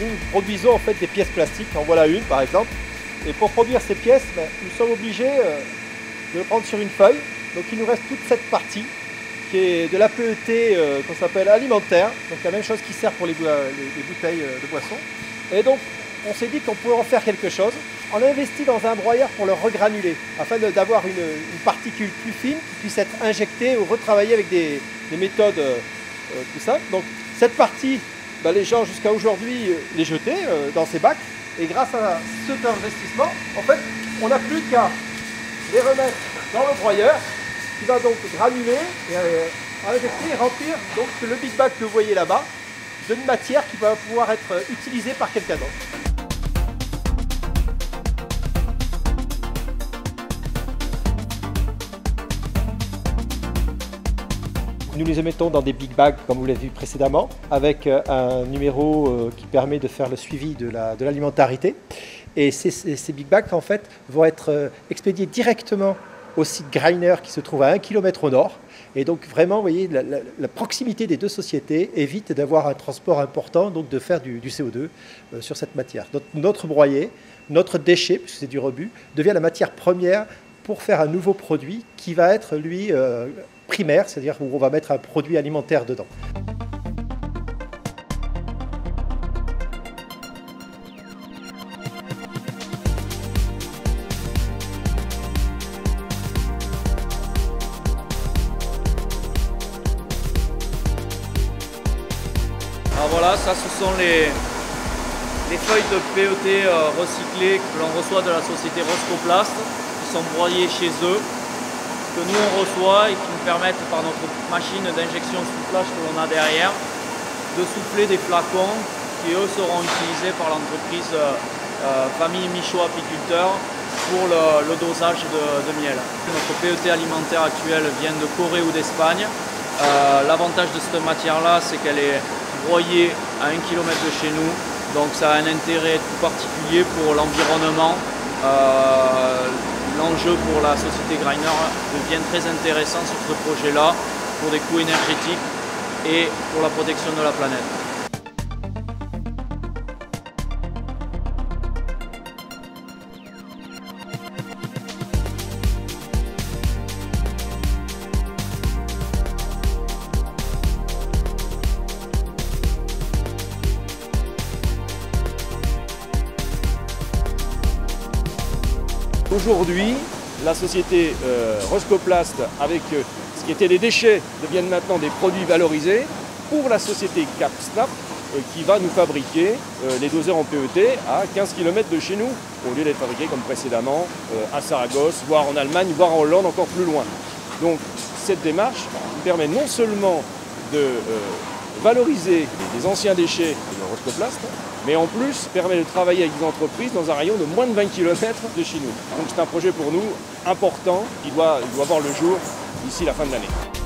nous produisons en fait des pièces plastiques. En voilà une par exemple. Et pour produire ces pièces, nous sommes obligés de le prendre sur une feuille. Donc il nous reste toute cette partie qui est de la PET qu'on s'appelle alimentaire. Donc la même chose qui sert pour les bouteilles de boisson. Et donc on s'est dit qu'on pouvait en faire quelque chose. On a investi dans un broyeur pour le regranuler, afin d'avoir une particule plus fine qui puisse être injectée ou retravaillée avec des méthodes plus simples. Donc cette partie, les gens jusqu'à aujourd'hui les jetaient dans ces bacs. Et grâce à cet investissement, en fait, on n'a plus qu'à les remettre dans le broyeur qui va donc granuler et injecter et remplir donc le big bag que vous voyez là-bas d'une matière qui va pouvoir être utilisée par quelqu'un d'autre. Nous les émettons dans des big bags, comme vous l'avez vu précédemment, avec un numéro qui permet de faire le suivi de l'alimentarité. Et ces big bags, en fait, vont être expédiés directement au site Greiner qui se trouve à 1 km au nord. Et donc, vraiment, vous voyez, la proximité des deux sociétés évite d'avoir un transport important, donc de faire du CO2 sur cette matière. Notre broyé, notre déchet, puisque c'est du rebut, devient la matière première pour faire un nouveau produit qui va être, lui, primaire, c'est-à-dire où on va mettre un produit alimentaire dedans. Alors voilà, ça ce sont les feuilles de PET recyclées que l'on reçoit de la société Roscoplast, qui sont broyées chez eux, que nous on reçoit et qui nous permettent par notre machine d'injection soufflage que l'on a derrière de souffler des flacons qui eux seront utilisés par l'entreprise famille Michaud apiculteur pour le dosage de miel. Notre PET alimentaire actuel vient de Corée ou d'Espagne. L'avantage de cette matière là, c'est qu'elle est broyée à 1 km de chez nous, donc ça a un intérêt tout particulier pour l'environnement. L'enjeu pour la société Greiner devient très intéressant sur ce projet-là, pour des coûts énergétiques et pour la protection de la planète. Aujourd'hui, la société Roscoplast, avec ce qui était des déchets, deviennent maintenant des produits valorisés pour la société CapSnap, qui va nous fabriquer les doseurs en PET à 15 km de chez nous, au lieu d'être fabriqués comme précédemment à Saragosse, voire en Allemagne, voire en Hollande, encore plus loin. Donc cette démarche permet non seulement de valoriser les anciens déchets de Roscoplast, mais en plus permet de travailler avec des entreprises dans un rayon de moins de 20 km de chez nous. Donc c'est un projet pour nous important qui doit voir le jour d'ici la fin de l'année.